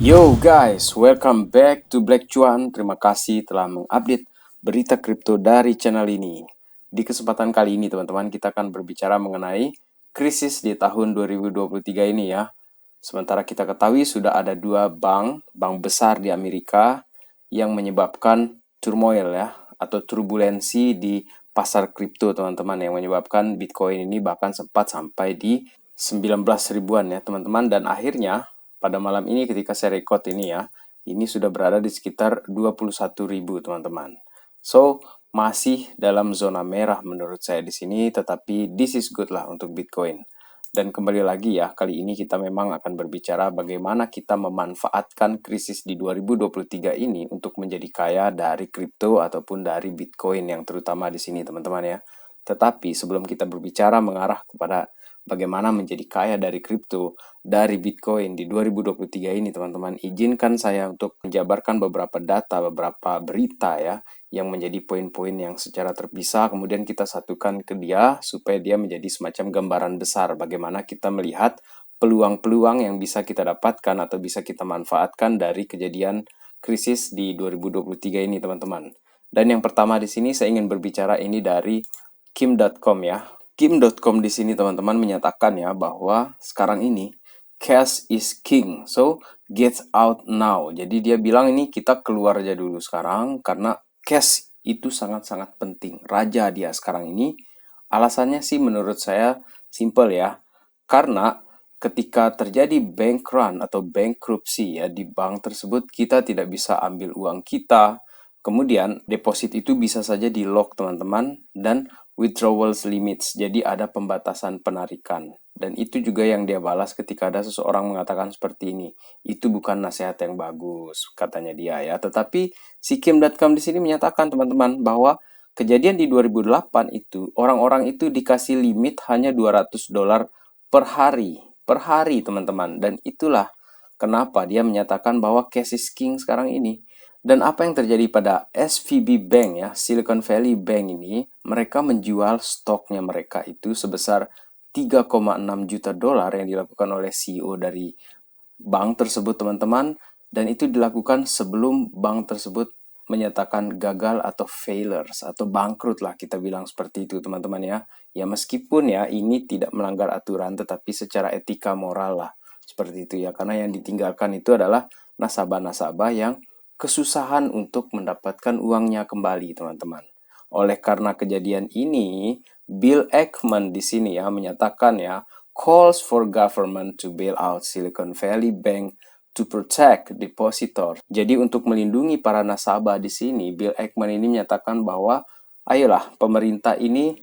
Yo guys, welcome back to Black Cuan. Terima kasih telah mengupdate berita kripto dari channel ini. Di kesempatan kali ini teman-teman, kita akan berbicara mengenai krisis di tahun 2023 ini ya. Sementara kita ketahui sudah ada dua bank besar di Amerika yang menyebabkan turmoil ya, atau turbulensi di pasar kripto teman-teman, yang menyebabkan Bitcoin ini bahkan sempat sampai di 19 ribuan ya teman-teman. Dan akhirnya pada malam ini ketika saya record ini ya, ini sudah berada di sekitar 21.000 teman-teman. So, masih dalam zona merah menurut saya di sini, tetapi this is good lah untuk Bitcoin. Dan kembali lagi ya, kali ini kita memang akan berbicara bagaimana kita memanfaatkan krisis di 2023 ini untuk menjadi kaya dari kripto ataupun dari Bitcoin yang terutama di sini teman-teman ya. Tetapi sebelum kita berbicara mengarah kepada bagaimana menjadi kaya dari kripto, dari Bitcoin di 2023 ini teman-teman, izinkan saya untuk menjabarkan beberapa data, beberapa berita ya, yang menjadi poin-poin yang secara terpisah, kemudian kita satukan ke dia, supaya dia menjadi semacam gambaran besar bagaimana kita melihat peluang-peluang yang bisa kita dapatkan atau bisa kita manfaatkan dari kejadian krisis di 2023 ini teman-teman. Dan yang pertama di sini saya ingin berbicara ini dari Kim.com ya. Kim.com di sini teman-teman menyatakan ya bahwa sekarang ini cash is king, so get out now. Jadi dia bilang ini kita keluar aja dulu sekarang karena cash itu sangat-sangat penting. Raja dia sekarang ini. Alasannya sih menurut saya simple ya. Karena ketika terjadi bank run atau bankruptcy ya di bank tersebut, kita tidak bisa ambil uang kita. Kemudian deposit itu bisa saja di lock teman-teman, dan withdrawal limits. Jadi ada pembatasan penarikan. Dan itu juga yang dia balas ketika ada seseorang mengatakan seperti ini. Itu bukan nasihat yang bagus, katanya dia ya. Tetapi si Kim.com di sini menyatakan teman-teman bahwa kejadian di 2008 itu orang-orang itu dikasih limit hanya $200 per hari teman-teman. Dan itulah kenapa dia menyatakan bahwa cash is king sekarang ini. Dan apa yang terjadi pada SVB Bank ya, Silicon Valley Bank ini, mereka menjual stoknya mereka itu sebesar $3,6 juta yang dilakukan oleh CEO dari bank tersebut teman-teman, dan itu dilakukan sebelum bank tersebut menyatakan gagal atau failures atau bangkrut lah, kita bilang seperti itu teman-teman ya. Ya meskipun ya ini tidak melanggar aturan, tetapi secara etika moral lah seperti itu ya, karena yang ditinggalkan itu adalah nasabah-nasabah yang kesusahan untuk mendapatkan uangnya kembali teman-teman. Oleh karena kejadian ini, Bill Ackman di sini ya menyatakan ya, calls for government to bail out Silicon Valley Bank to protect depositor. Jadi untuk melindungi para nasabah di sini, Bill Ackman ini menyatakan bahwa ayolah pemerintah ini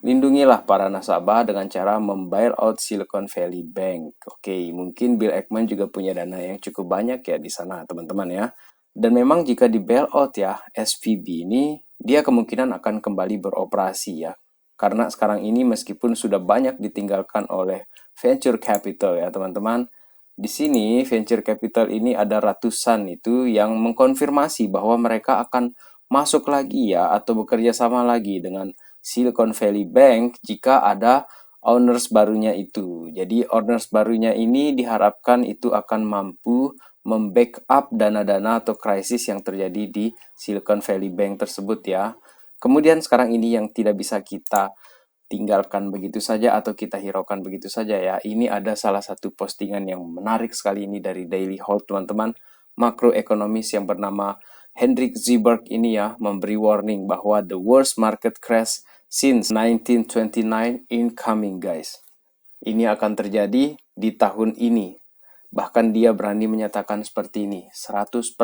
lindungilah para nasabah dengan cara membail out Silicon Valley Bank. Oke, mungkin Bill Ackman juga punya dana yang cukup banyak ya di sana teman-teman ya. Dan memang jika di bailout ya, SVB ini dia kemungkinan akan kembali beroperasi ya. Karena sekarang ini meskipun sudah banyak ditinggalkan oleh venture capital ya teman-teman, di sini venture capital ini ada ratusan itu yang mengkonfirmasi bahwa mereka akan masuk lagi ya atau bekerja sama lagi dengan Silicon Valley Bank jika ada owners barunya itu. Jadi owners barunya ini diharapkan itu akan mampu membackup dana-dana atau krisis yang terjadi di Silicon Valley Bank tersebut ya. Kemudian sekarang ini yang tidak bisa kita tinggalkan begitu saja atau kita hiraukan begitu saja ya. Ini ada salah satu postingan yang menarik sekali ini dari Daily Hold teman-teman. Makroekonomis yang bernama Hendrik Zeberg ini ya memberi warning bahwa the worst market crash since 1929 incoming guys. Ini akan terjadi di tahun ini. Bahkan dia berani menyatakan seperti ini, 100%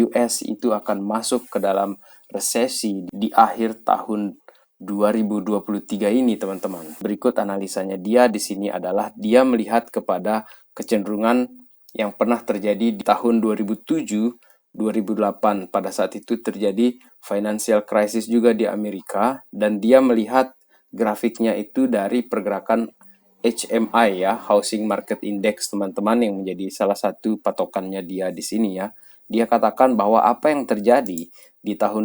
US itu akan masuk ke dalam resesi di akhir tahun 2023 ini teman-teman. Berikut analisanya dia di sini adalah dia melihat kepada kecenderungan yang pernah terjadi di tahun 2007 2008. Pada saat itu terjadi financial crisis juga di Amerika, dan dia melihat grafiknya itu dari pergerakan HMI ya, Housing Market Index teman-teman, yang menjadi salah satu patokannya dia di sini ya. Dia katakan bahwa apa yang terjadi di tahun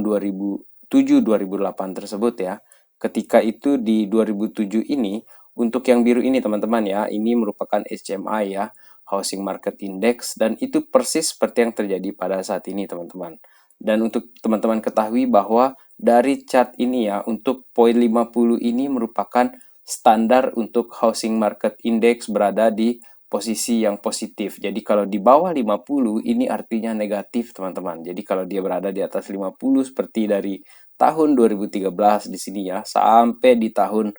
2007-2008 tersebut ya, ketika itu di 2007 ini, untuk yang biru ini teman-teman ya, ini merupakan HMI ya, Housing Market Index, dan itu persis seperti yang terjadi pada saat ini teman-teman. Dan untuk teman-teman ketahui bahwa dari chart ini ya, untuk poin 50 ini merupakan standar untuk Housing Market Index berada di posisi yang positif. Jadi kalau di bawah 50 ini artinya negatif teman-teman. Jadi kalau dia berada di atas 50 seperti dari tahun 2013 di sini ya sampai di tahun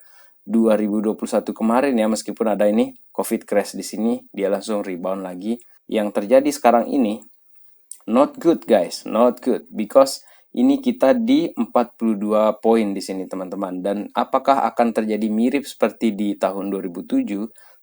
2021 kemarin ya, meskipun ada ini COVID crash di sini, dia langsung rebound lagi. Yang terjadi sekarang ini not good guys, not good because ini kita di 42 poin di sini teman-teman. Dan apakah akan terjadi mirip seperti di tahun 2007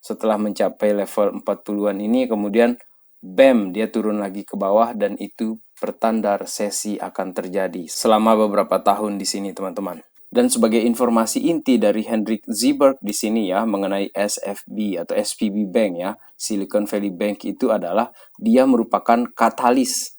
setelah mencapai level 40-an ini kemudian bam dia turun lagi ke bawah, dan itu pertanda resesi akan terjadi selama beberapa tahun di sini teman-teman. Dan sebagai informasi inti dari Hendrik Zeberg di sini ya mengenai SFB atau SVB Bank ya, Silicon Valley Bank itu adalah dia merupakan katalis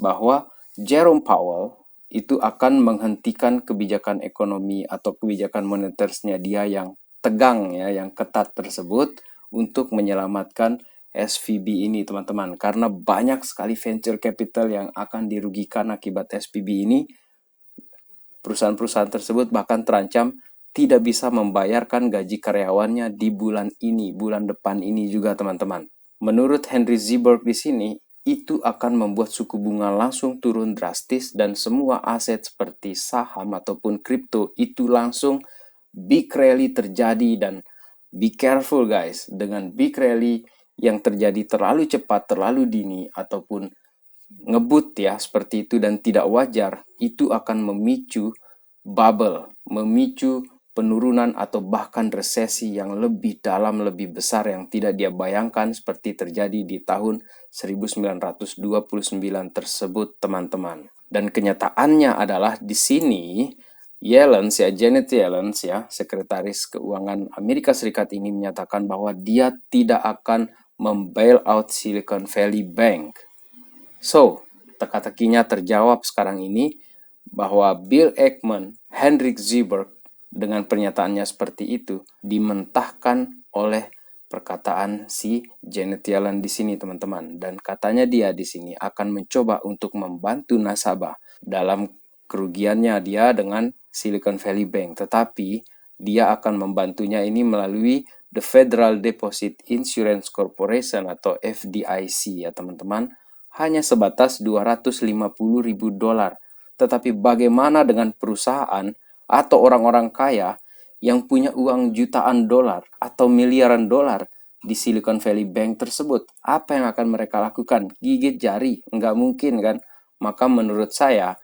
bahwa Jerome Powell itu akan menghentikan kebijakan ekonomi atau kebijakan moneternya dia yang tegang ya, yang ketat tersebut untuk menyelamatkan SVB ini teman-teman. Karena banyak sekali venture capital yang akan dirugikan akibat SVB ini. Perusahaan-perusahaan tersebut bahkan terancam tidak bisa membayarkan gaji karyawannya di bulan ini, bulan depan ini juga teman-teman. Menurut Henry Zeberg di sini, itu akan membuat suku bunga langsung turun drastis dan semua aset seperti saham ataupun kripto itu langsung big rally terjadi. Dan be careful guys, dengan big rally yang terjadi terlalu cepat, terlalu dini ataupun ngebut ya seperti itu dan tidak wajar, itu akan memicu bubble, memicu penurunan atau bahkan resesi yang lebih dalam, lebih besar yang tidak dia bayangkan seperti terjadi di tahun 1929 tersebut teman-teman. Dan kenyataannya adalah di sini Yellen ya, Janet Yellen ya, sekretaris keuangan Amerika Serikat ini menyatakan bahwa dia tidak akan membail out Silicon Valley Bank. So, teka-tekinya terjawab sekarang ini bahwa Bill Ackman, Hendrik Zeberg dengan pernyataannya seperti itu dimentahkan oleh perkataan si Janet Yellen di sini teman-teman. Dan katanya dia di sini akan mencoba untuk membantu nasabah dalam kerugiannya dia dengan Silicon Valley Bank. Tetapi dia akan membantunya ini melalui The Federal Deposit Insurance Corporation atau FDIC ya teman-teman. Hanya sebatas $250.000. Tetapi bagaimana dengan perusahaan atau orang-orang kaya yang punya uang jutaan dolar atau miliaran dolar di Silicon Valley Bank tersebut? Apa yang akan mereka lakukan? Gigit jari? Nggak mungkin kan? Maka menurut saya,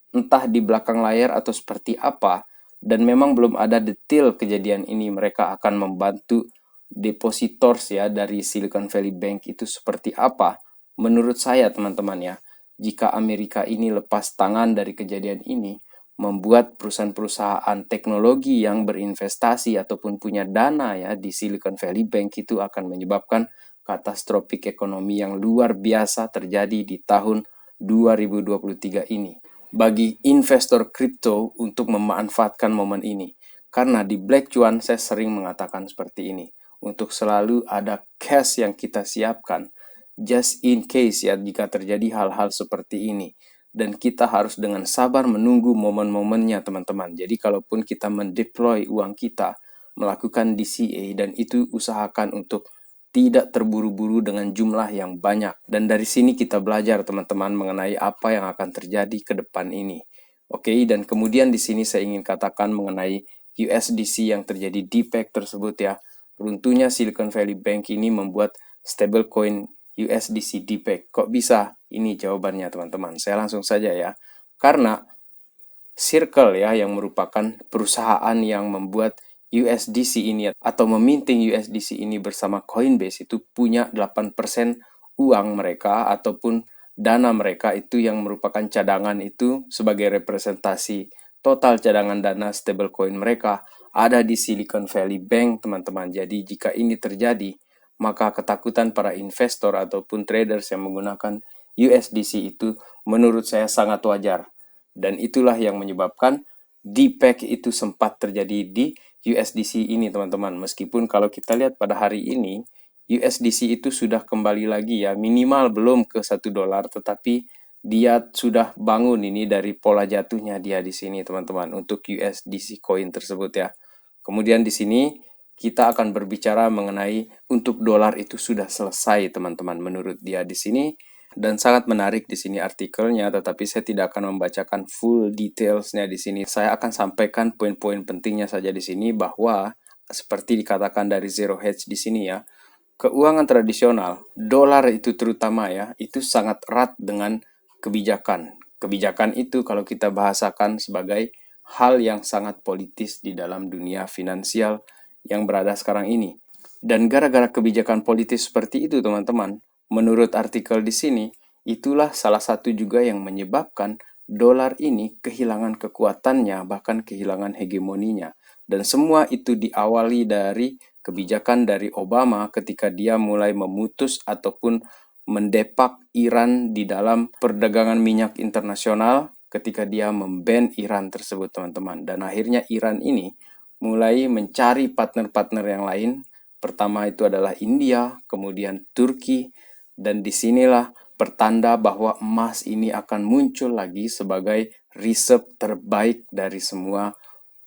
entah di belakang layar atau seperti apa, dan memang belum ada detail kejadian ini, mereka akan membantu depositors ya dari Silicon Valley Bank itu seperti apa. Menurut saya teman-teman ya, jika Amerika ini lepas tangan dari kejadian ini, membuat perusahaan-perusahaan teknologi yang berinvestasi ataupun punya dana ya di Silicon Valley Bank itu akan menyebabkan katastrofik ekonomi yang luar biasa terjadi di tahun 2023 ini. Bagi investor kripto untuk memanfaatkan momen ini, karena di Black Swan saya sering mengatakan seperti ini, untuk selalu ada cash yang kita siapkan just in case ya jika terjadi hal-hal seperti ini. Dan kita harus dengan sabar menunggu momen-momennya teman-teman. Jadi kalaupun kita mendeploy uang kita, melakukan DCA, dan itu usahakan untuk tidak terburu-buru dengan jumlah yang banyak. Dan dari sini kita belajar teman-teman mengenai apa yang akan terjadi ke depan ini. Oke, dan kemudian di sini saya ingin katakan mengenai USDC yang terjadi di PEC tersebut ya. Runtuhnya Silicon Valley Bank ini membuat stablecoin USDC DPEG. Kok bisa? Ini jawabannya teman-teman. Saya langsung saja ya. Karena Circle ya yang merupakan perusahaan yang membuat USDC ini atau meminting USDC ini bersama Coinbase itu punya 8% uang mereka ataupun dana mereka itu yang merupakan cadangan itu sebagai representasi total cadangan dana stablecoin mereka ada di Silicon Valley Bank teman-teman. Jadi jika ini terjadi, maka ketakutan para investor ataupun traders yang menggunakan USDC itu menurut saya sangat wajar. Dan itulah yang menyebabkan DPEG itu sempat terjadi di USDC ini teman-teman. Meskipun kalau kita lihat pada hari ini, USDC itu sudah kembali lagi ya, minimal belum ke $1, tetapi dia sudah bangun ini dari pola jatuhnya dia di sini teman-teman untuk USDC coin tersebut ya. Kemudian di sini kita akan berbicara mengenai untuk dolar itu sudah selesai teman-teman menurut dia di sini, dan sangat menarik di sini artikelnya, tetapi saya tidak akan membacakan full detailsnya di sini. Saya akan sampaikan poin-poin pentingnya saja di sini, bahwa seperti dikatakan dari Zero Hedge di sini ya, keuangan tradisional, dolar itu terutama ya, itu sangat erat dengan kebijakan. Kebijakan itu kalau kita bahasakan sebagai hal yang sangat politis di dalam dunia finansial yang berada sekarang ini. Dan gara-gara kebijakan politis seperti itu, teman-teman, menurut artikel di sini, itulah salah satu juga yang menyebabkan dolar ini kehilangan kekuatannya, bahkan kehilangan hegemoninya. Dan semua itu diawali dari kebijakan dari Obama ketika dia mulai memutus ataupun mendepak Iran di dalam perdagangan minyak internasional, ketika dia memban Iran tersebut teman-teman. Dan akhirnya Iran ini mulai mencari partner-partner yang lain. Pertama itu adalah India, kemudian Turki, dan disinilah pertanda bahwa emas ini akan muncul lagi sebagai reserve terbaik dari semua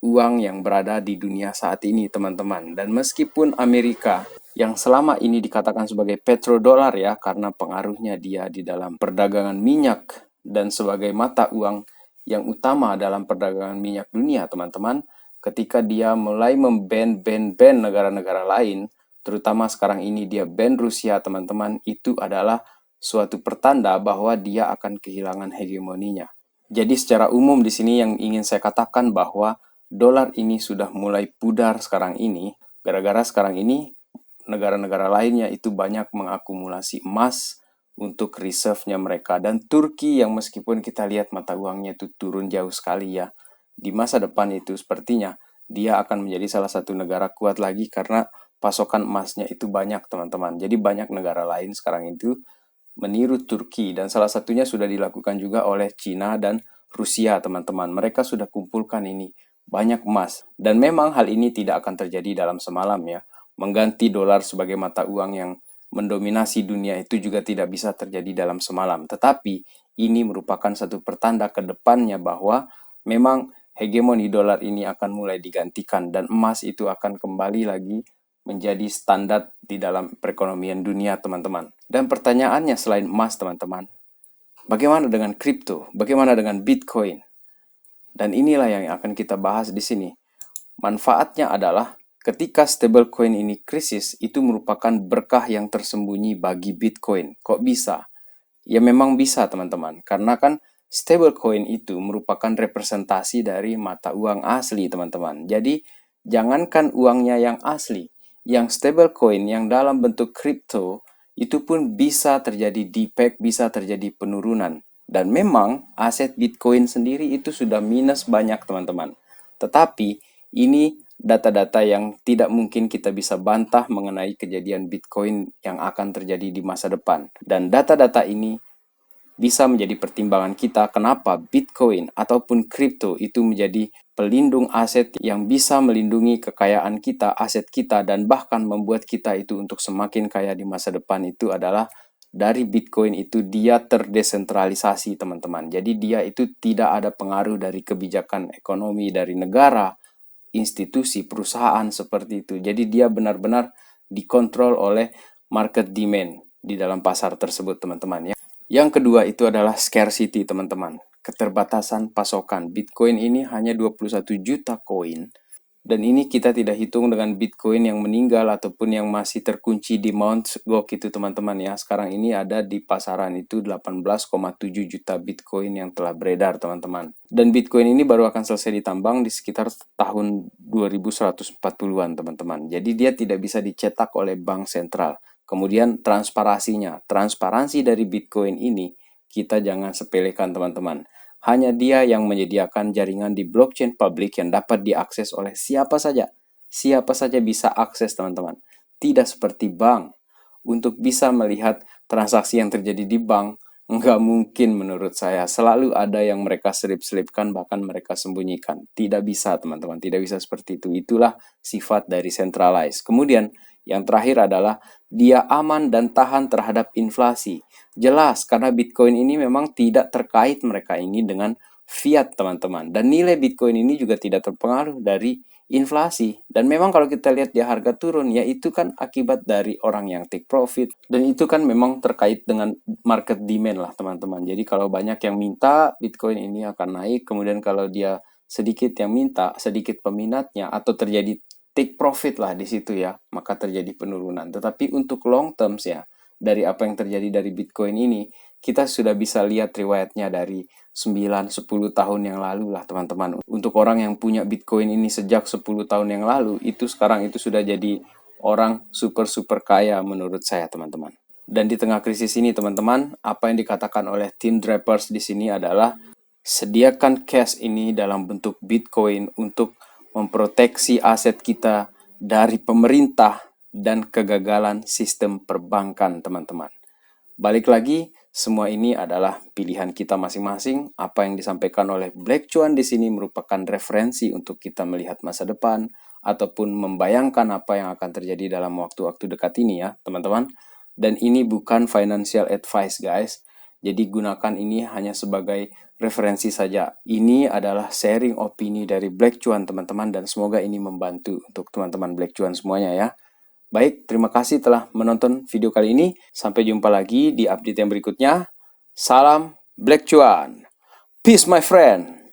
uang yang berada di dunia saat ini teman-teman. Dan meskipun Amerika yang selama ini dikatakan sebagai petrodolar ya, karena pengaruhnya dia di dalam perdagangan minyak dan sebagai mata uang yang utama dalam perdagangan minyak dunia teman-teman, ketika dia mulai memban negara-negara lain, terutama sekarang ini dia ban Rusia teman-teman, itu adalah suatu pertanda bahwa dia akan kehilangan hegemoninya. Jadi secara umum di sini yang ingin saya katakan bahwa dolar ini sudah mulai pudar sekarang ini, gara-gara sekarang ini negara-negara lainnya itu banyak mengakumulasi emas untuk reserve-nya mereka. Dan Turki yang meskipun kita lihat mata uangnya itu turun jauh sekali ya, di masa depan itu sepertinya dia akan menjadi salah satu negara kuat lagi karena pasokan emasnya itu banyak teman-teman. Jadi banyak negara lain sekarang itu meniru Turki, dan salah satunya sudah dilakukan juga oleh Cina dan Rusia teman-teman. Mereka sudah kumpulkan ini banyak emas, dan memang hal ini tidak akan terjadi dalam semalam ya. Mengganti dolar sebagai mata uang yang mendominasi dunia itu juga tidak bisa terjadi dalam semalam, tetapi ini merupakan satu pertanda ke depannya bahwa memang hegemoni dolar ini akan mulai digantikan dan emas itu akan kembali lagi menjadi standar di dalam perekonomian dunia teman-teman. Dan pertanyaannya selain emas teman-teman, bagaimana dengan kripto? Bagaimana dengan Bitcoin? Dan inilah yang akan kita bahas di sini. Manfaatnya adalah ketika stablecoin ini krisis, itu merupakan berkah yang tersembunyi bagi Bitcoin. Kok bisa? Ya memang bisa teman-teman, karena kan stablecoin itu merupakan representasi dari mata uang asli teman-teman. Jadi jangankan uangnya yang asli, yang stablecoin yang dalam bentuk kripto itu pun bisa terjadi defect, bisa terjadi penurunan. Dan memang aset Bitcoin sendiri itu sudah minus banyak teman-teman. Tetapi ini data-data yang tidak mungkin kita bisa bantah mengenai kejadian Bitcoin yang akan terjadi di masa depan. Dan data-data ini bisa menjadi pertimbangan kita kenapa Bitcoin ataupun kripto itu menjadi pelindung aset yang bisa melindungi kekayaan kita, aset kita, dan bahkan membuat kita itu untuk semakin kaya di masa depan. Itu adalah dari Bitcoin itu dia terdesentralisasi teman-teman. Jadi dia itu tidak ada pengaruh dari kebijakan ekonomi dari negara, institusi, perusahaan seperti itu. Jadi dia benar-benar dikontrol oleh market demand di dalam pasar tersebut teman-teman ya. Yang kedua itu adalah scarcity teman-teman. Keterbatasan pasokan. Bitcoin ini hanya 21 juta koin. Dan ini kita tidak hitung dengan Bitcoin yang meninggal ataupun yang masih terkunci di Mt. Gox itu teman-teman ya. Sekarang ini ada di pasaran itu 18,7 juta Bitcoin yang telah beredar teman-teman. Dan Bitcoin ini baru akan selesai ditambang di sekitar tahun 2140-an teman-teman. Jadi dia tidak bisa dicetak oleh bank sentral. Kemudian transparansi dari Bitcoin ini kita jangan sepelekan teman-teman. Hanya dia yang menyediakan jaringan di blockchain publik yang dapat diakses oleh siapa saja. Siapa saja bisa akses teman-teman. Tidak seperti bank. Untuk bisa melihat transaksi yang terjadi di bank, nggak mungkin menurut saya. Selalu ada yang mereka selip-selipkan, bahkan mereka sembunyikan. Tidak bisa teman-teman, tidak bisa seperti itu. Itulah sifat dari centralized. Kemudian Yang terakhir adalah dia aman dan tahan terhadap inflasi. Jelas, karena Bitcoin ini memang tidak terkait mereka ini dengan fiat, teman-teman. Dan nilai Bitcoin ini juga tidak terpengaruh dari inflasi. Dan memang kalau kita lihat dia harga turun, ya itu kan akibat dari orang yang take profit. Dan itu kan memang terkait dengan market demand lah, teman-teman. Jadi kalau banyak yang minta, Bitcoin ini akan naik. Kemudian kalau dia sedikit yang minta, sedikit peminatnya, atau terjadi take profit lah di situ ya, maka terjadi penurunan. Tetapi untuk long terms ya, dari apa yang terjadi dari Bitcoin ini, kita sudah bisa lihat riwayatnya dari 9-10 tahun yang lalu lah, teman-teman. Untuk orang yang punya Bitcoin ini sejak 10 tahun yang lalu, itu sekarang itu sudah jadi orang super-super kaya menurut saya, teman-teman. Dan di tengah krisis ini, teman-teman, apa yang dikatakan oleh Tim Draper di sini adalah sediakan cash ini dalam bentuk Bitcoin untuk memproteksi aset kita dari pemerintah dan kegagalan sistem perbankan, teman-teman. Balik lagi, semua ini adalah pilihan kita masing-masing. Apa yang disampaikan oleh Black Chuan di sini merupakan referensi untuk kita melihat masa depan ataupun membayangkan apa yang akan terjadi dalam waktu-waktu dekat ini ya, teman-teman. Dan ini bukan financial advice, guys. Jadi gunakan ini hanya sebagai referensi saja. Ini adalah sharing opini dari Black Chuan, teman-teman, dan semoga ini membantu untuk teman-teman Black Chuan semuanya ya. Baik, terima kasih telah menonton video kali ini. Sampai jumpa lagi di update yang berikutnya. Salam Black Chuan. Peace, my friend.